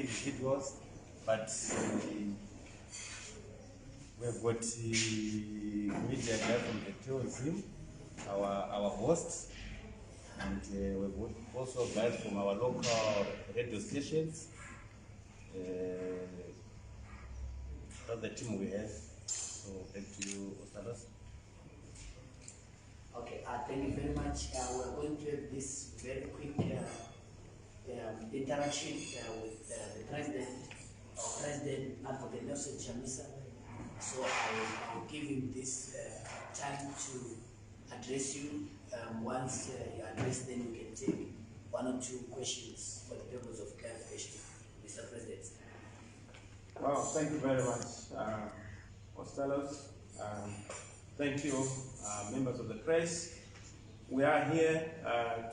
individuals, but we've got the media guy from the tourism, our hosts, and we've got also guys from our local radio stations. That's the team we have. So back to you, Ostalos. Okay, thank you very much. We're going to have this very quick interaction with the President, our President Advocate Nelson Chamisa. So I will give him this time to address you. Once you address, then we can take one or two questions for the purpose of clarification. Mr. President. Well, thank you very much, Ostalos. Thank you, members of the press. We are here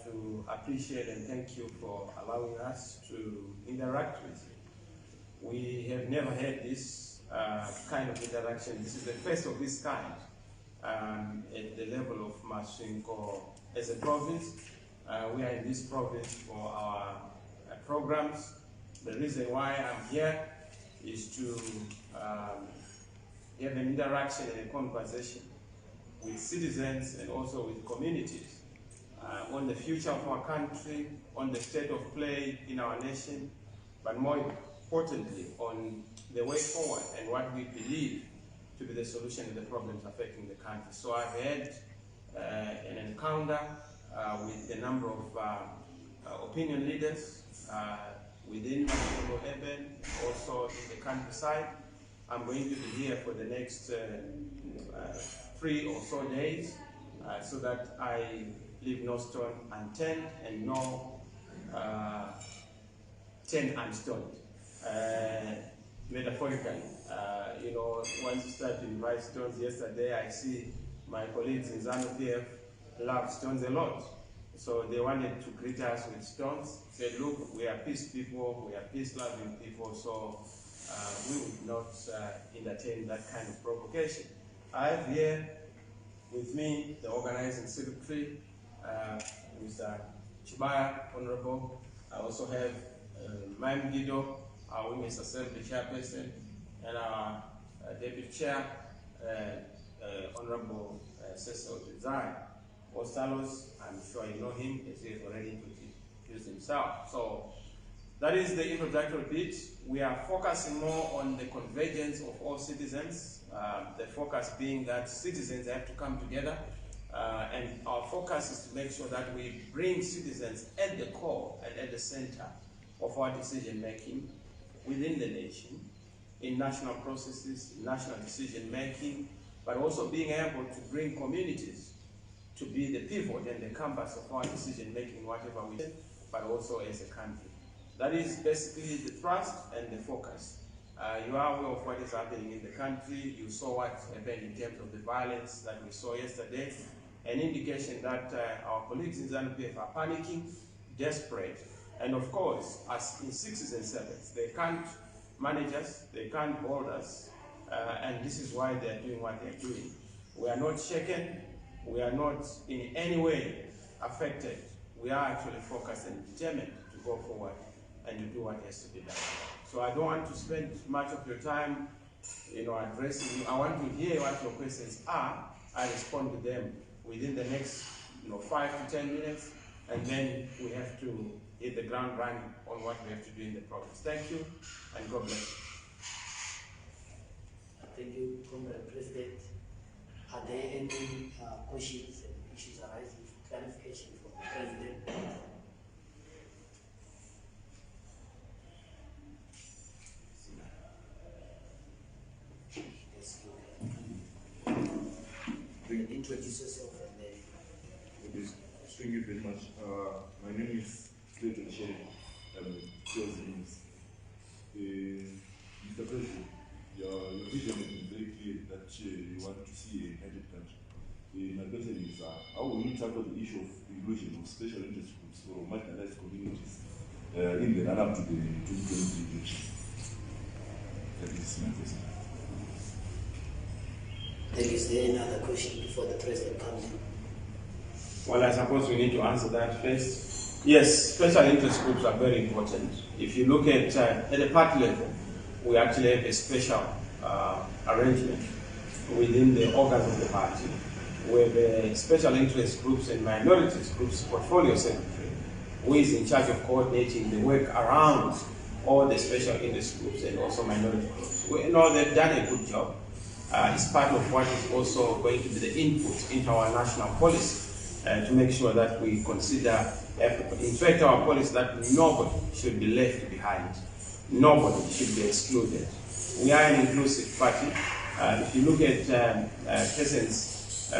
to appreciate and thank you for allowing us to interact with you. We have never had this kind of interaction. This is the first of this kind at the level of masvingo as a province. We are in this province for our programs. The reason why I'm here is to have an interaction and a conversation with citizens and also with communities on the future of our country, on the state of play in our nation, but more importantly on the way forward and what we believe to be the solution to the problems affecting the country. So I've had an encounter with a number of opinion leaders within Masvingo urban, also in the countryside. I'm going to be here for the next 3 or so days, so that I leave no stone unturned and no turn unstoned. Metaphorically, you know, once you start to invite stones, yesterday I see my colleagues in ZANU-PF love stones a lot. So they wanted to greet us with stones, said, look, we are peace people, we are peace-loving people, so we would not entertain that kind of provocation. I have here with me the organizing secretary, Mr. Chibaya, Honorable. I also have Ma'am Guido, our Women's Assembly Chairperson, and our Deputy Chair, Honorable Cecil Design. Ostalos, I'm sure you know him, as he has already introduced himself. So that is the introductory bit. We are focusing more on the convergence of all citizens, the focus being that citizens have to come together, and our focus is to make sure that we bring citizens at the core and at the center of our decision making within the nation, in national processes, national decision making, but also being able to bring communities to be the pivot and the compass of our decision making, whatever we do, but also as a country. That is basically the thrust and the focus. You are aware of what is happening in the country. You saw what happened in terms of the violence that we saw yesterday, an indication that our colleagues in ZANU-PF are panicking, desperate, and of course, as in 6s and 7s, they can't manage us, they can't hold us, and this is why they're doing what they're doing. We are not shaken. We are not in any way affected. We are actually focused and determined to go forward and to do what has to be done. So I don't want to spend much of your time, you know, addressing you. I want to hear what your questions are. I respond to them within the next, 5 to 10 minutes, and then we have to hit the ground running on what we have to do in the province. Thank you, and God bless you. Thank you, Comrade President. Are there any questions and issues arising for clarification from the President? Yes, you can introduce yourself and then. Okay, thank you very much. My name is Clayton Sherry. I'm Mr. President, your vision is very clear that you want to see a united country. My question is, how will you tackle the issue of inclusion of special interest groups or marginalized communities in the run-up to the 2023 elections? That is my question. Is there another question before the President comes in? Well, I suppose we need to answer that first. Yes, special interest groups are very important. If you look at the party level, we actually have a special arrangement within the organs of the party, where the special interest groups and minorities groups portfolio secretary, who is in charge of coordinating the work around all the special interest groups and also minority groups. We know they've done a good job. It's part of what is also going to be the input into our national policy to make sure that we consider everybody. In fact, our policy that nobody should be left behind. Nobody should be excluded. We are an inclusive party. If you look at persons,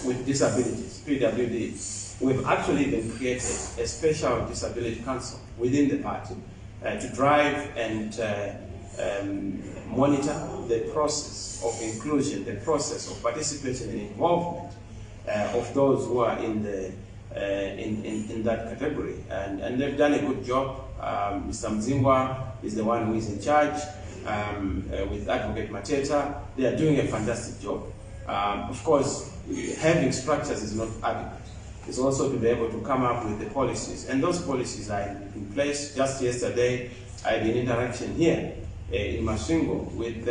with disabilities, PWD, we've actually even created a special disability council within the party to drive and monitor the process of inclusion, the process of participation and involvement of those who are in the in that category, and they've done a good job. Mr. Mzingwa is the one who is in charge with Advocate Mateta. They are doing a fantastic job. Of course, having structures is not adequate. It's also to be able to come up with the policies, and those policies are in place. Just yesterday, I had an interaction here in Masvingo with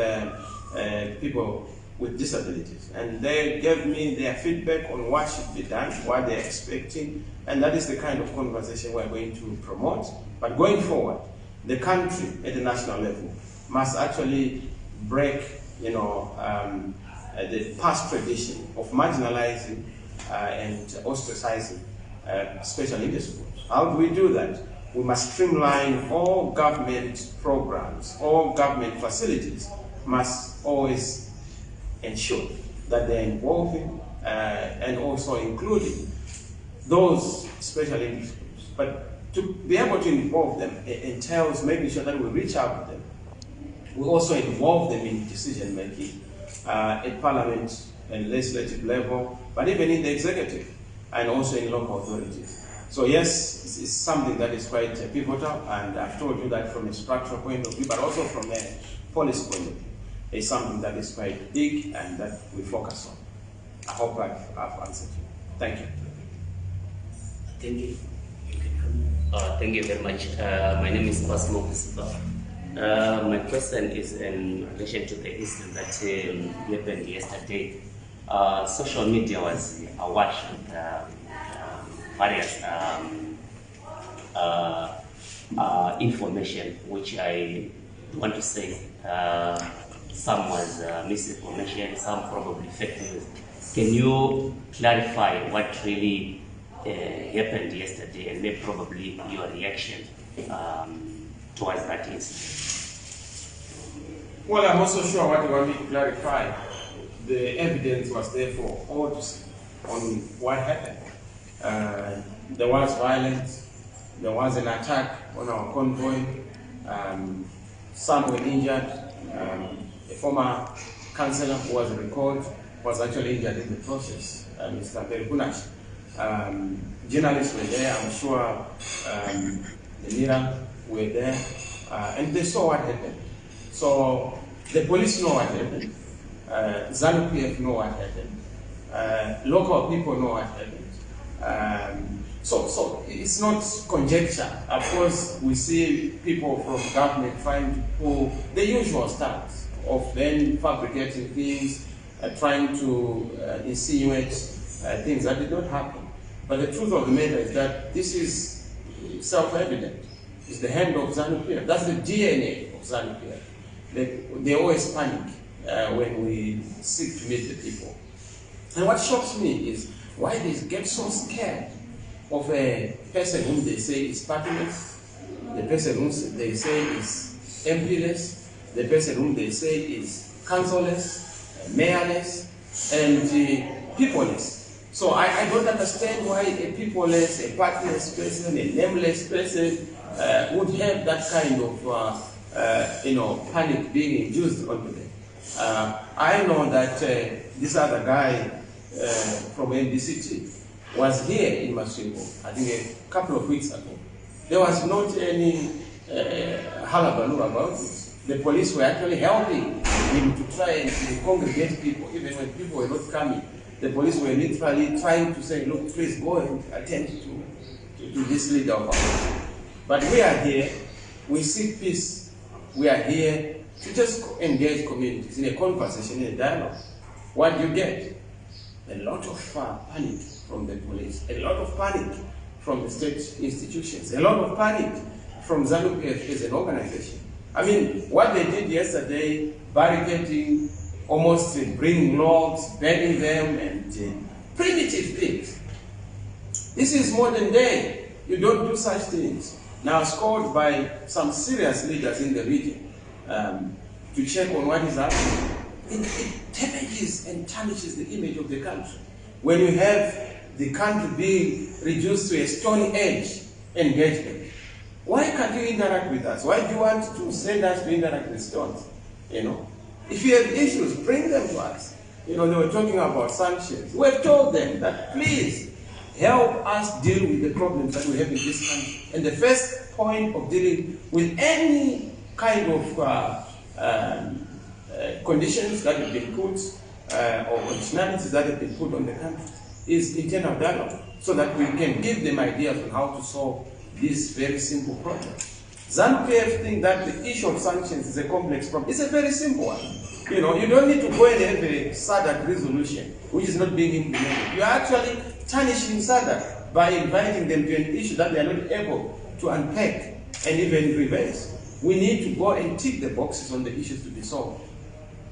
people with disabilities, and they gave me their feedback on what should be done, what they're expecting, and that is the kind of conversation we're going to promote. But going forward, the country at the national level must actually break, the past tradition of marginalizing and ostracizing special interest groups. How do we do that? We must streamline all government programs, all government facilities must always ensure that they're involving and also including those special interest groups. But to be able to involve them entails making sure that we reach out to them. We also involve them in decision making at parliament and legislative level, but even in the executive and also in local authorities. So yes, it's something that is quite pivotal, and I've told you that from a structural point of view, but also from a policy point of view. It's something that is quite big and that we focus on. I hope I've answered you. Thank you. Thank you. You can come. Thank you very much. My name is Cosmo Kusipa. My question is in relation to the incident that happened yesterday. Social media was awash with various information, which I want to say some was misinformation, some probably fake news. Can you clarify what really happened yesterday, and maybe probably your reaction towards that incident? Well, I'm also sure what you want me to clarify. The evidence was there for all to see on what happened. There was violence, there was an attack on our convoy, some were injured. A former councillor who was recalled was actually injured in the process, Mr. Perikunash. Journalists were there, I'm sure the Mira were there, and they saw what happened. So the police know what happened, ZANU-PF know what happened, local people know what happened. So it's not conjecture. Of course, we see people from government trying to pull the usual stunts of then fabricating things, trying to insinuate things that did not happen. But the truth of the matter is that this is self-evident. It's the hand of ZANU-PF. That's the DNA of ZANU-PF. They always panic when we seek to meet the people. And what shocks me is why they get so scared of a person whom they say is partyless, the person whom they say is MPless, the person whom they say is councilless, mayorless, and peopleless. So I don't understand why a peopleless, a partyless person, a nameless person would have that kind of panic being induced onto them. I know that this other guy from NDCT was here in Masvingo, I think a couple of weeks ago. There was not any hullabaloo about it. The police were actually helping him to try and congregate people, even when people were not coming. the police were literally trying to say, look, please go and attend to this leader of ours. But we are here, we seek peace. We are here to just engage communities in a conversation, in a dialogue. What do you get? A lot of panic from the police, a lot of panic from the state institutions, a lot of panic from ZANU-PF as an organization. I mean, what they did yesterday, barricading, almost bringing logs, burning them, and primitive things. This is modern day. You don't do such things. Now scored by some serious leaders in the region to check on what is happening. It damages and tarnishes the image of the country. When you have the country being reduced to a stony edge engagement, why can't you interact with us? Why do you want to send us to interact with stones? You know, if you have issues, bring them to us. You know, they were talking about sanctions. We have told them that please help us deal with the problems that we have in this country. And the first point of dealing with any kind of conditions that have been put or conditionalities that have been put on the country is internal dialogue, so that we can give them ideas on how to solve this very simple problem. ZANU-PF think that the issue of sanctions is a complex problem. It's a very simple one. You know, you don't need to go and have a SADC resolution which is not being implemented. You are actually tarnishing SADC by inviting them to an issue that they are not able to unpack and even reverse. We need to go and tick the boxes on the issues to be solved.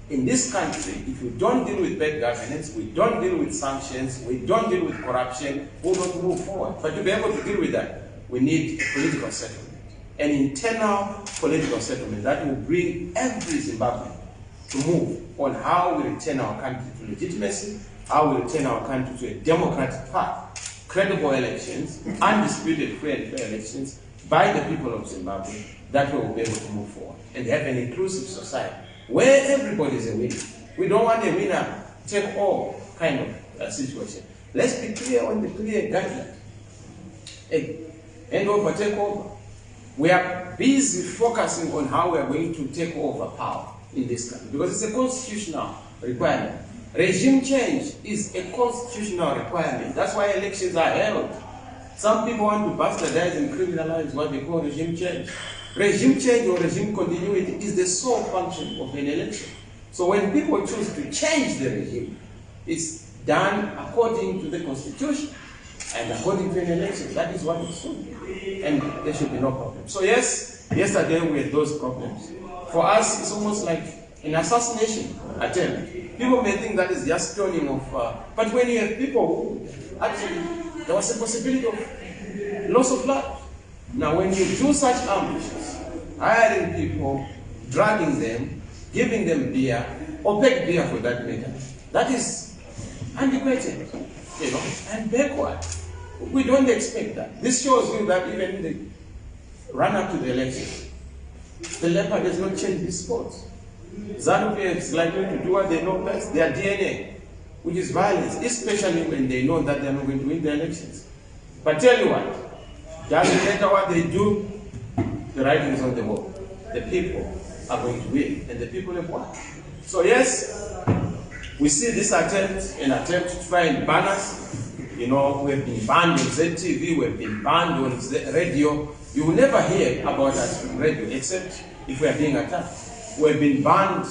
In this country, if we don't deal with bad governance, we don't deal with sanctions, we don't deal with corruption, we don't move forward. But to be able to deal with that, we need political settlement, an internal political settlement that will bring every Zimbabwean to move on how we return our country to legitimacy, how we return our country to a democratic path, credible elections, undisputed free and fair elections by the people of Zimbabwe. That way we'll be able to move forward and have an inclusive society where everybody is a winner. We don't want a winner take all kind of situation. Let's be clear on the clear guideline. Hand over, take over. We are busy focusing on how we are going to take over power in this country because it's a constitutional requirement. Regime change is a constitutional requirement. That's why elections are held. Some people want to bastardize and criminalize what they call regime change. Regime change or regime continuity is the sole function of an election. So when people choose to change the regime, it's done according to the constitution and according to an election. That is what it should be. And there should be no problem. So yes, yesterday we had those problems. For us, it's almost like an assassination attempt. People may think that is just stoning of, but when you have people who actually, there was a possibility of loss of life. Now when you do such ambushes, hiring people, dragging them, giving them beer, opaque beer for that matter, that is antiquated, you know, and backward. We don't expect that. This shows you that even in the run-up to the election, the leopard has not changed his sports. ZANU-PF is likely to do what they know best, their DNA, which is violence, especially when they know that they are not going to win the elections. But tell you what, doesn't matter what they do, the writing is on the wall. The people are going to win, and the people have won. So yes, we see this attempt, an attempt to try and ban us. You know, we have been banned on ZTV, we have been banned on radio. You will never hear about us on radio, except if we are being attacked. We have been banned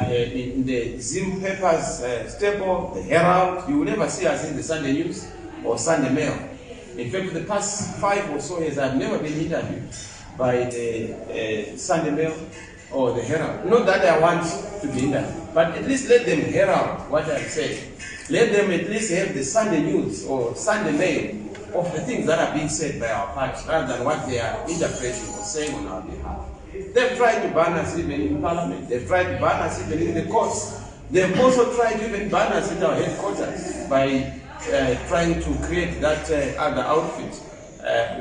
in the Zim papers, Stable, the Herald. You will never see us in the Sunday News or Sunday Mail. In fact, for the past 5 or so years, I've never been interviewed by the Sunday Mail or the Herald. Not that I want to be interviewed, but at least let them herald what I'm saying. Let them at least have the Sunday News or Sunday Mail of the things that are being said by our party, rather than what they are interpreting or saying on our behalf. They've tried to ban us even in Parliament. They've tried to ban us even in the courts. They've also tried to even ban us at our headquarters by trying to create that other outfit,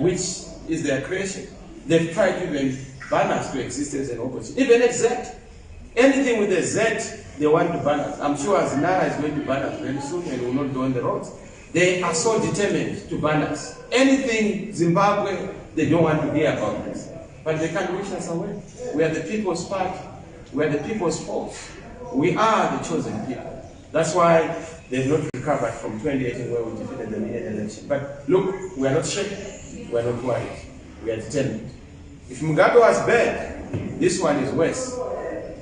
which is their creation. They've tried to even ban us to exist as an opposition. Even at Z. Anything with a Z, they want to ban us. I'm sure Zinara is going to ban us very soon and will not go on the roads. They are so determined to ban us. Anything Zimbabwe, they don't want to hear about this. But they can't wish us away. We are the people's party. We are the people's force. We are the chosen people. That's why they've not recovered from 2018 where we defeated them in an election. But look, we are not shaken, we are not worried, we are determined. If Mugabe was bad, this one is worse.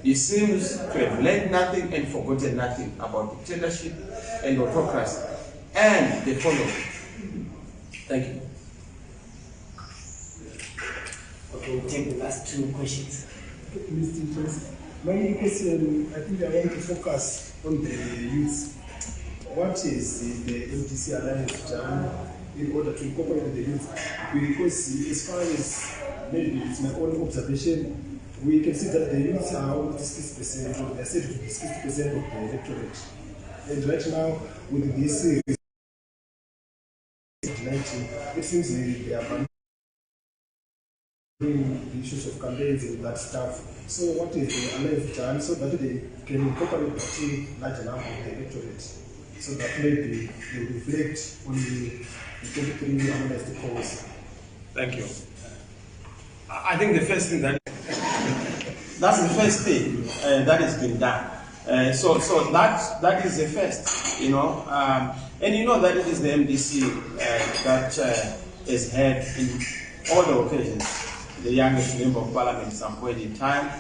He seems to have learned nothing and forgotten nothing about dictatorship and autocracy and the following. Thank you. Okay, we'll take the last two questions. Mr. President, my question, I think I want to focus on the youth. What is the MDC Alliance done in order to incorporate the youth? Because as far as maybe it's my own observation, we can see that the youth are almost 60%, or they're said to be 60% of the electorate. And right now, with this COVID-19, it seems they are banning the issues of campaigns and that stuff. So what is the alliance done so that they can incorporate that larger number of the electorate, so that maybe they will reflect on the 23 amnesty calls? Thank you. I think the first thing that's the first thing that has been done. So that is the first, you know, and you know that it is the MDC that has had in all the occasions the youngest member of parliament at some point in time.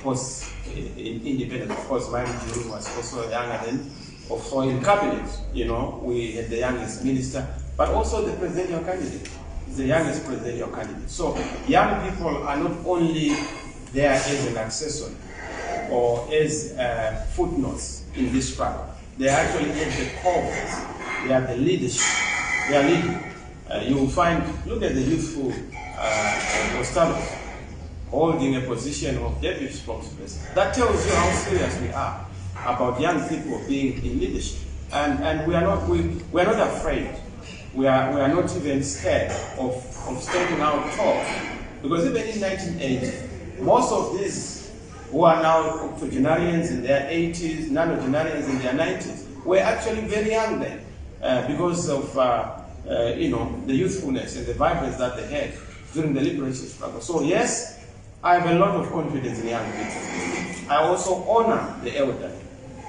Post independence, of course, my June was also younger than. Also in cabinet, you know, we had the youngest minister, but also the presidential candidate, the youngest presidential candidate. So young people are not only there as an accessory or as footnotes in this struggle. They are actually at the core. They are the leadership. They are leading. You will find, look at the youthful Costalos holding a position of deputy spokesperson. That tells you how serious we are about young people being in leadership. And we are not afraid. We are not even scared of standing out tall. Because even in 1980, most of these who are now octogenarians in their 80s, nonagenarians in their 90s, were actually very young then because of you know, the youthfulness and the vibrance that they had during the liberation struggle. So yes, I have a lot of confidence in young people. I also honor the elderly.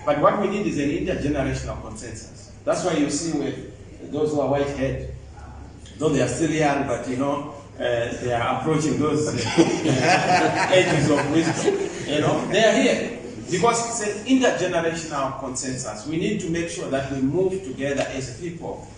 But what we need is an intergenerational consensus. That's why you see with those who are white-haired, though they are still young, but you know, they are approaching those ages of wisdom. You know, they are here because it's an intergenerational consensus. We need to make sure that we move together as people,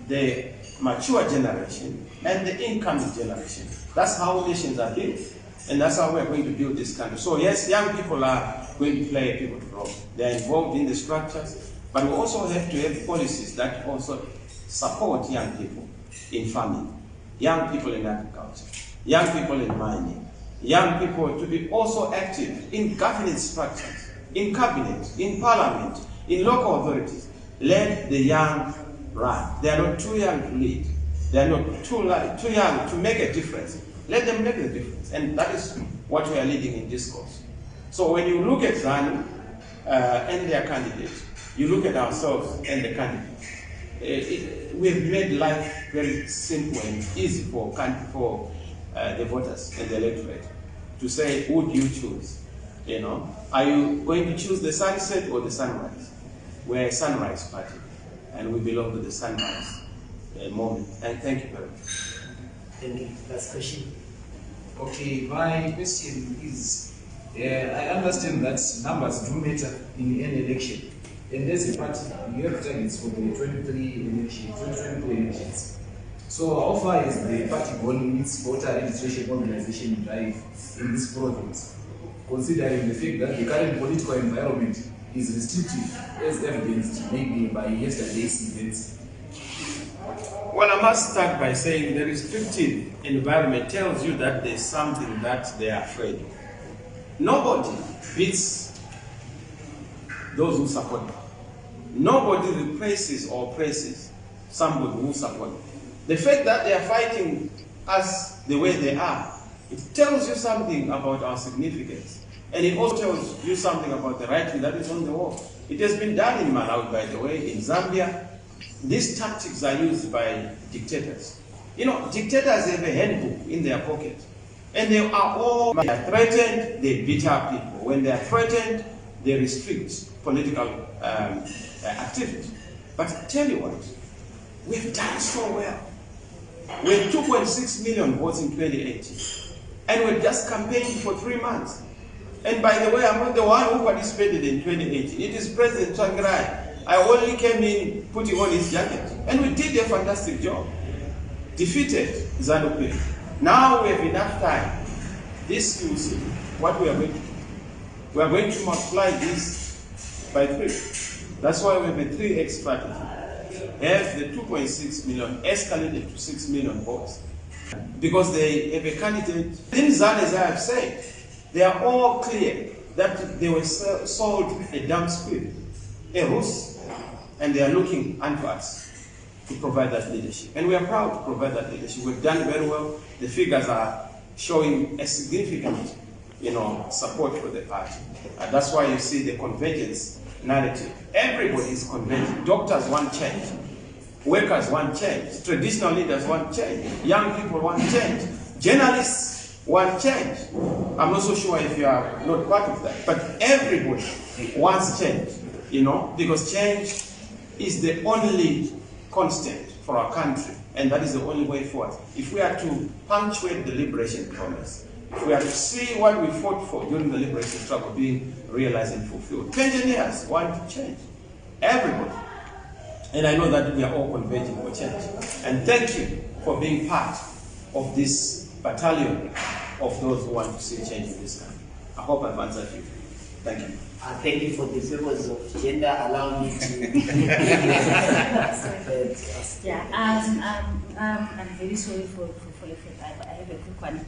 the mature generation and the incoming generation. That's how nations are built, and that's how we're going to build this country. So yes, young people are going to play a pivotal role. They are involved in the structures, but we also have to have policies that also support young people in farming, young people in agriculture, young people in mining, young people to be also active in governance structures, in cabinet, in parliament, in local authorities. Let the young run. They are not too young to lead. They are not too young to make a difference. Let them make the difference. And that is what we are leading in discourse. So when you look at running and their candidates, you look at ourselves and the candidates. We've made life very simple and easy for the voters and the electorate to say, who do you choose? You know, are you going to choose the sunset or the sunrise? We're a sunrise party, and we belong to the sunrise moment. And thank you very much. Thank you. Last question. Okay, my question is, I understand that numbers do matter in any election. And as a party, you have targets for the 2023 elections. So how far is the party gone in its voter registration organization drive in this province, considering the fact that the current political environment is restrictive, as evidenced maybe by yesterday's events? Well, I must start by saying the restrictive environment tells you that there's something that they are afraid of. Nobody beats those who support them. Nobody replaces or praises somebody who supports them. The fact that they are fighting us the way they are, it tells you something about our significance. And it also tells you something about the writing that is on the wall. It has been done in Malawi, by the way, in Zambia. These tactics are used by dictators. You know, dictators have a handbook in their pocket. And they are all, when they are threatened, they beat up people. When they are threatened, they restrict political activity. But I tell you what, we've done so well. We had 2.6 million votes in 2018, and we just campaigned for 3 months. And by the way, I'm not the one who participated in 2018. It is President Tsvangirai. I only came in putting on his jacket, and we did a fantastic job. Defeated ZANU-PF. Now we have enough time. This you will see what we are going to do. We are going to multiply this by 3. That's why we have a 3x strategy. Have the 2.6 million escalated to 6 million votes. Because they have a candidate. In ZAN, as I have said, they are all clear that they were sold a damn squid, a Rus, and they are looking unto us to provide that leadership. And we are proud to provide that leadership. We've done very well. The figures are showing a significant, support for the party. And that's why you see the convergence narrative. Everybody is converging. Doctors want change. Workers want change. Traditional leaders want change. Young people want change. Journalists want change. I'm not so sure if you are not part of that, but everybody wants change, because change is the only constant for our country, and that is the only way forward. If we are to punctuate the liberation promise, if we are to see what we fought for during the liberation struggle being realized and fulfilled, pensioners want to change. Everybody. And I know that we are all converging for change. And thank you for being part of this battalion of those who want to see change in this country. I hope I've answered you. Thank you. Thank you for the purpose of gender. Allow me to. Yeah, I'm very sorry for that. I have a quick one.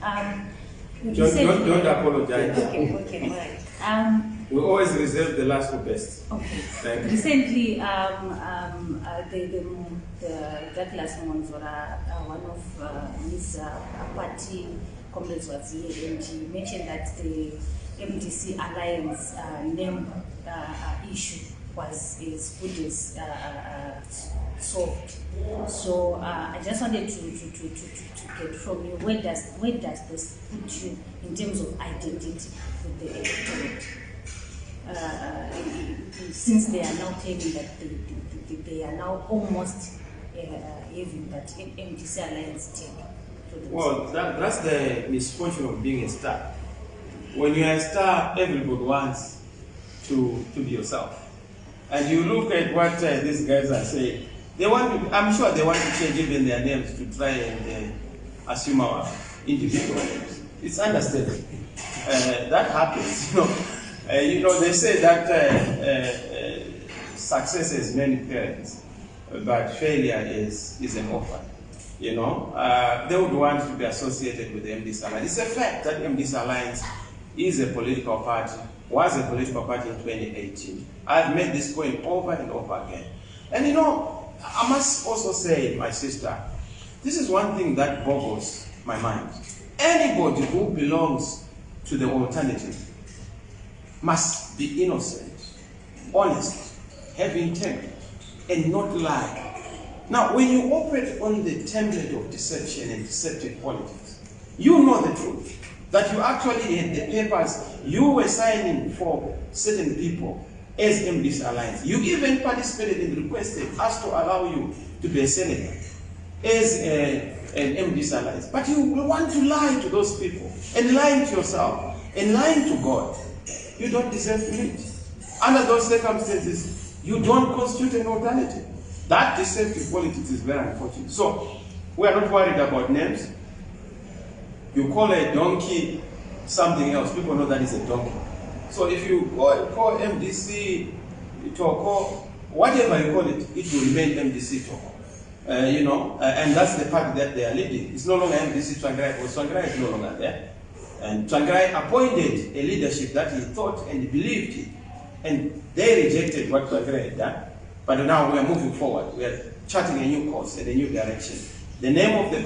Don't apologize. Okay, all right. We always reserve the last for best. Okay. Thank you. Recently, the Douglas Monzora, one of his party comrades was here, and he mentioned that the MDC Alliance name issue was as good as solved. So I just wanted to get from you, where does this put you in terms of identity with the electorate? Since they are now claiming that they are now almost having that MDC Alliance take. Well, that's the misfortune of being a star. When you are a star, everybody wants to be yourself. And you look at what these guys are saying. I'm sure they want to change even their names to try and assume our individual names. It's understandable. That happens, they say that success has many parents, but failure is an orphan. They would want to be associated with the MDC Alliance. It's a fact that MDC Alliance is a political party, was a political party in 2018. I've made this point over and over again. And I must also say, my sister, this is one thing that boggles my mind. Anybody who belongs to the alternative must be innocent, honest, have integrity, and not lie. Now, when you operate on the template of deception and deceptive politics, you know the truth. That you actually had the papers, you were signing for certain people as MDC Alliance. You even participated and requested us to allow you to be a senator as an MDC Alliance. But you want to lie to those people, and lying to yourself, and lying to God. You don't deserve to live. Under those circumstances, you don't constitute an alternative. That deceptive politics is very unfortunate. So, we are not worried about names. You call a donkey something else, people know that is a donkey. So if you call MDC Toko, whatever you call it, it will remain MDC Toko. And that's the party that they are leading. It's no longer MDC Tsvangirai, because Tsvangirai is no longer there. And Tsvangirai appointed a leadership that he thought and believed in. And they rejected what Tsvangirai had done. But now we are moving forward. We are charting a new course and a new direction. The name of the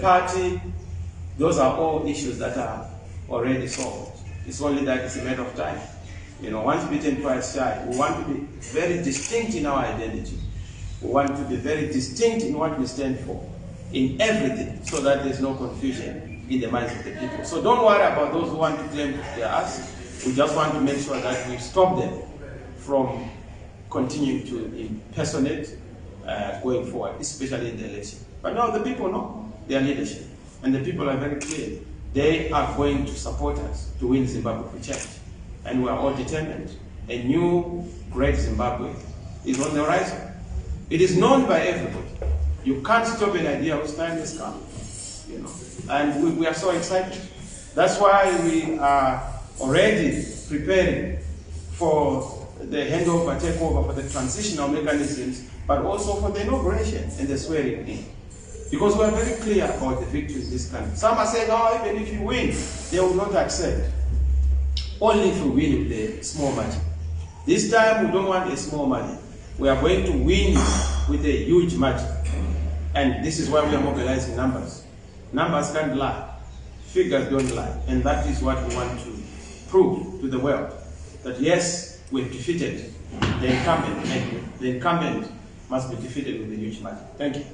party, those are all issues that are already solved. It's only that it's a matter of time. Once bitten, twice shy. We want to be very distinct in our identity. We want to be very distinct in what we stand for, in everything, so that there's no confusion in the minds of the people. So don't worry about those who want to claim they are us. We just want to make sure that we stop them from continuing to impersonate going forward, especially in the election. But now the people know their leadership, and the people are very clear. They are going to support us to win Zimbabwe for change. And we are all determined. A new great Zimbabwe is on the horizon. It is known by everybody. You can't stop an idea whose time has come. You know, and we are so excited. That's why we are already preparing for the handover, takeover, for the transitional mechanisms, but also for the inauguration and the swearing in. Because we are very clear about the victories this country. Some are saying, oh, even if you win, they will not accept. Only if we win with a small margin. This time we don't want a small margin. We are going to win with a huge margin. And this is why we are mobilizing numbers. Numbers can't lie. Figures don't lie. And that is what we want to prove to the world. That yes, we've defeated the incumbent, and the incumbent must be defeated with a huge margin. Thank you.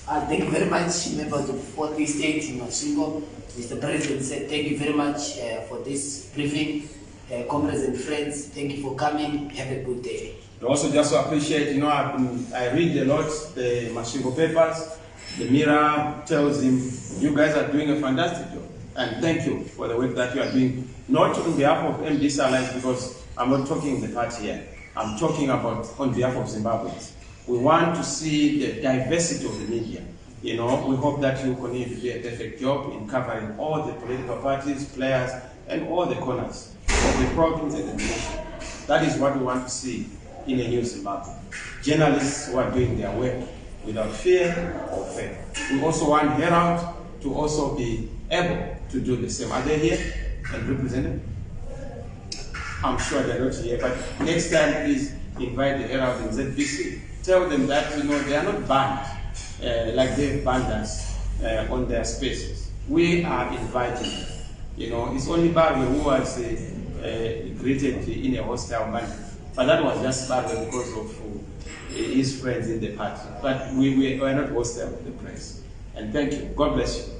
Thank you very much, members of the 4th State in masvingo. Mr. President said thank you very much for this briefing. Comrades and friends, thank you for coming. Have a good day. I also just appreciate, you know, I read a lot the masvingo papers. The Mirror tells him, you guys are doing a fantastic job. And thank you for the work that you are doing. Not on behalf of MDC Alliance, because I'm not talking the party here. I'm talking about on behalf of Zimbabweans. We want to see the diversity of the media. You know, we hope that you continue to do a perfect job in covering all the political parties, players, and all the corners of the province and the nation. That is what we want to see in a new Zimbabwe. Journalists who are doing their work without fear or favor. We also want Herald to also be able to do the same. Are they here and represented? I'm sure they're not here, but next time please invite the Herald and ZBC. Tell them that, you know, they are not banned like they've banned us on their spaces. We are inviting them. You know, it's only Barwe who was greeted in a hostile manner. But that was just Barwe because of his friends in the party. But we are not hostile with the press. And thank you. God bless you.